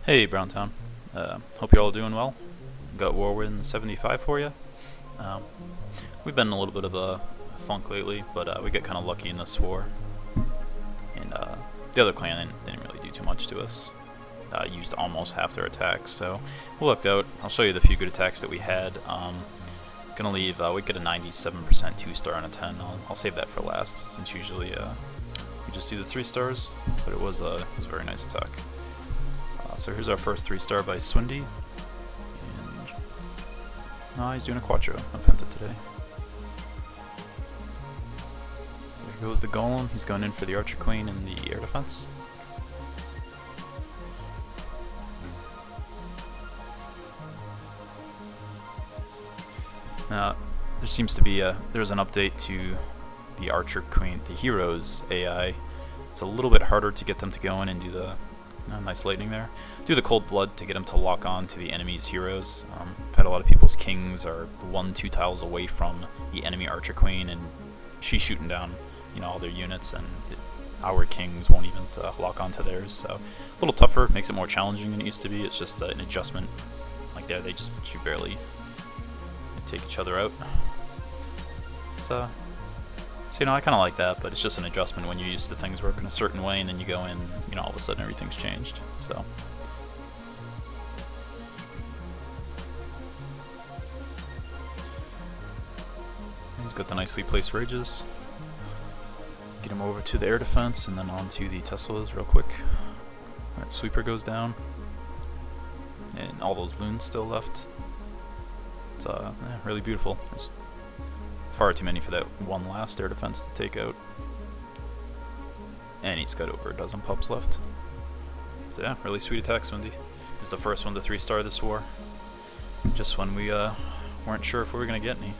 Hey, Browntown. Hope you're all doing well. Got Warwind 75 for you. Um, we've been in a little bit of a funk lately, but we got kind of lucky in this war. And the other clan didn't really do too much to us. Used almost half their attacks, so we lucked out. I'll show you the few good attacks that we had. Gonna leave, we get a 97% 2-star and a 10. I'll save that for last, since usually we just do the 3 stars, but it was a very nice attack. So here's our first 3-star by Swindy. And he's doing a Quattro, a Penta today. So here goes the Golem. He's going in for the Archer Queen and the air defense. There seems to be there's an update to the Archer Queen, the heroes AI. It's a little bit harder to get them to go in and do the nice lightning there. Do the cold blood to get them to lock on to the enemy's heroes. I've had a lot of people's kings are 1-2 tiles away from the enemy Archer Queen, and she's shooting down, all their units, and our kings won't even lock onto theirs. So a little tougher, makes it more challenging than it used to be. It's just an adjustment. Like there, they barely take each other out. It's so I kind of like that, but it's just an adjustment when you're used to things working a certain way, and then you go in, all of a sudden everything's changed. So he's got the nicely placed rages. Get him over to the air defense, and then onto the Teslas real quick. Alright, sweeper goes down, and all those loons still left. It's really beautiful. There's far too many for that one last air defense to take out. And he's got over a dozen pups left. So yeah, really sweet attack, Swindy. He was the first one to 3-star this war. Just when we weren't sure if we were going to get any.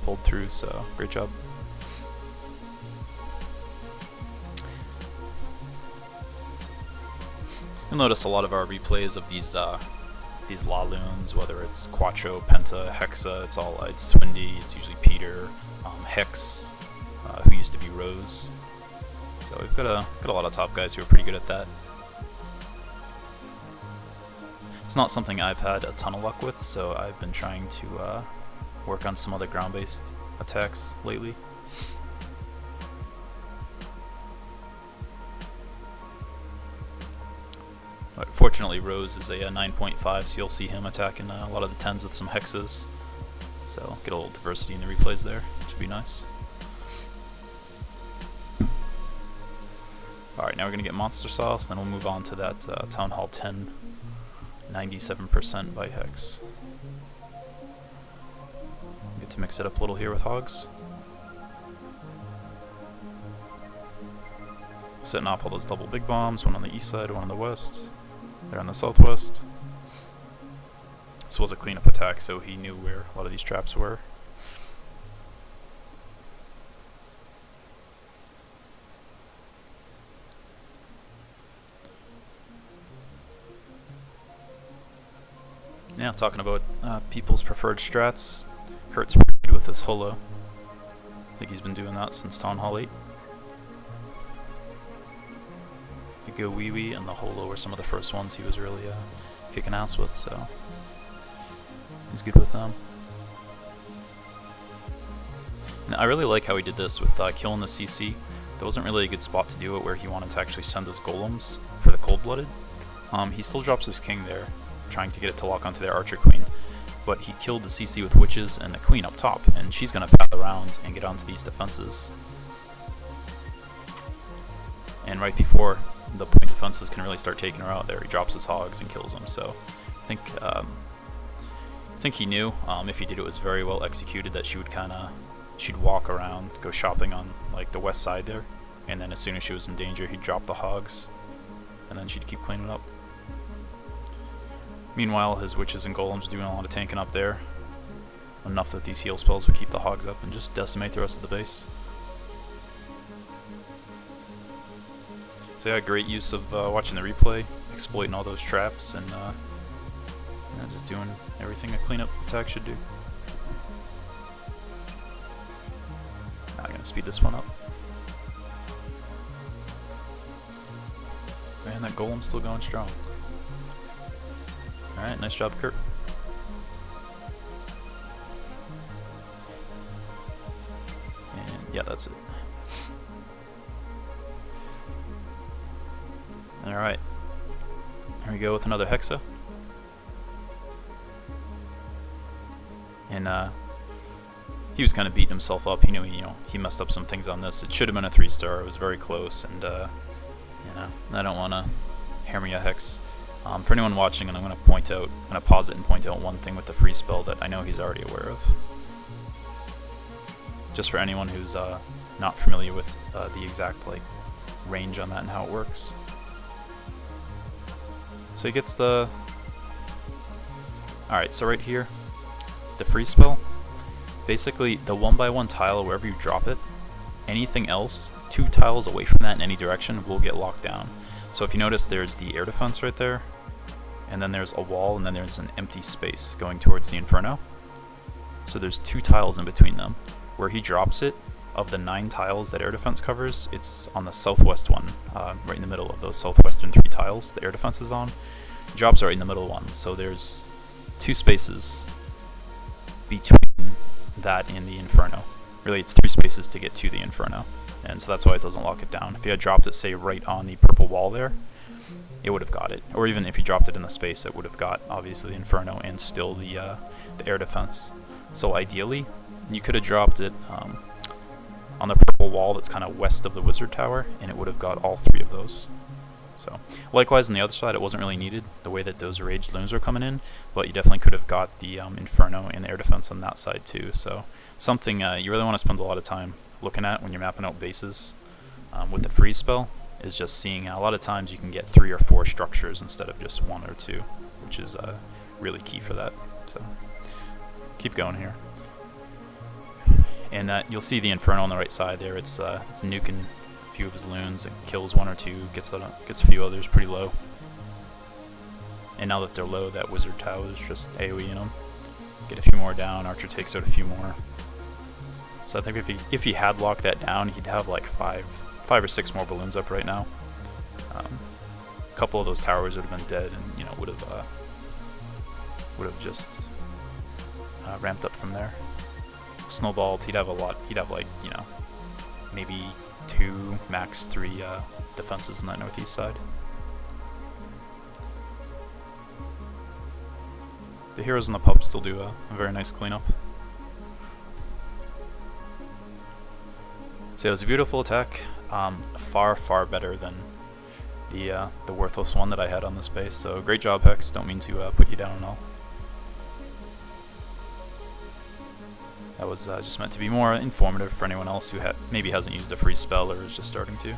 Pulled through, so great job. You'll notice a lot of our replays of these Laloons, whether it's Quattro, Penta, Hexa, it's Swindy, it's usually Peter, Hex, who used to be Rose. So we've got a lot of top guys who are pretty good at that. It's not something I've had a ton of luck with, so I've been trying to work on some other ground-based attacks lately. But fortunately, Rose is a 9.5, so you'll see him attacking a lot of the 10s with some hexes. So get a little diversity in the replays there, which would be nice. Alright, now we're going to get Monster Sauce, then we'll move on to that Town Hall 10, 97% by Hex. Get to mix it up a little here with Hogs. Setting off all those double big bombs, one on the east side, one on the west. They're on the southwest. This was a cleanup attack, so he knew where a lot of these traps were. Yeah, talking about people's preferred strats, Kurt's pretty good with this holo. I think he's been doing that since Town Hall 8. The Go Wee Wee and the Holo were some of the first ones he was really kicking ass with, so he's good with them. Now, I really like how he did this with killing the CC. There wasn't really a good spot to do it where he wanted to actually send his golems for the cold-blooded. He still drops his king there, trying to get it to lock onto their Archer Queen, but he killed the CC with witches and the queen up top, and she's going to path around and get onto these defenses. And right before the point defenses can really start taking her out there, he drops his hogs and kills them. So I think he knew if he did it was very well executed that she'd walk around, go shopping on like the west side there, and then as soon as she was in danger he'd drop the hogs and then she'd keep cleaning up. Meanwhile, his witches and golems are doing a lot of tanking up there, enough that these heal spells would keep the hogs up and just decimate the rest of the base. So yeah, great use of watching the replay, exploiting all those traps, and just doing everything a cleanup attack should do. Now I'm gonna speed this one up. Man, that golem's still going strong. Alright, nice job, Kurt. And yeah, that's it. Alright. Here we go with another Hexa. And he was kind of beating himself up. He knew, he messed up some things on this. It should have been a 3-star. It was very close, and I don't want to hammer you a hex. For anyone watching, and I'm going to pause it and point out one thing with the free spell that I know he's already aware of. Just for anyone who's not familiar with the exact range on that and how it works. So he gets the... Alright, so right here, the free spell, basically the 1x1 tile, wherever you drop it, anything else 2 tiles away from that in any direction will get locked down. So if you notice, there's the air defense right there, and then there's a wall, and then there's an empty space going towards the Inferno. So there's 2 tiles in between them. Where he drops it, of the 9 tiles that air defense covers, it's on the southwest one, right in the middle of those southwestern 3 tiles the air defense is on. He drops it right in the middle one, so there's 2 spaces between that and the Inferno. Really, it's 3 spaces to get to the Inferno, and so that's why it doesn't lock it down. If you had dropped it, say, right on the purple wall there, it would have got it. Or even if you dropped it in the space, it would have got, obviously, the Inferno and still the air defense. So ideally, you could have dropped it on the purple wall that's kind of west of the Wizard Tower, and it would have got all 3 of those. So, likewise on the other side, it wasn't really needed, the way that those Raged Loons are coming in, but you definitely could have got the Inferno and the air defense on that side too. So, something you really want to spend a lot of time looking at when you're mapping out bases with the freeze spell is just seeing a lot of times you can get 3 or 4 structures instead of just 1 or 2, which is really key for that. So, keep going here. And you'll see the Inferno on the right side there. It's nuking a few of his loons. It kills 1 or 2, gets a few others pretty low. And now that they're low, that Wizard Tower is just AoEing them. Get a few more down. Archer takes out a few more. So I think if he had locked that down, he'd have like 5 or 6 more balloons up right now. A couple of those towers would have been dead, and would have just ramped up from there. Snowballed, he'd have a lot. He'd have like maybe 2, max 3 defenses on that northeast side. The heroes and the pups still do a very nice cleanup. So it was a beautiful attack, far better than the worthless one that I had on this base. So great job, Hex. Don't mean to put you down at all. That was just meant to be more informative for anyone else who maybe hasn't used a free spell or is just starting to.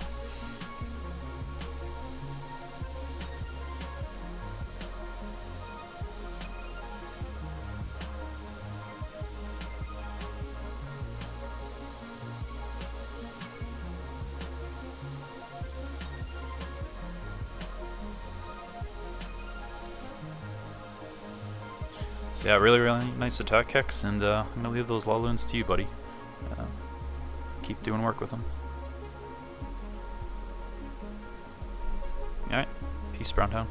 So yeah, really nice attack, Hex, and I'm going to leave those Laloons to you, buddy. Keep doing work with them. Alright, peace, Browntown.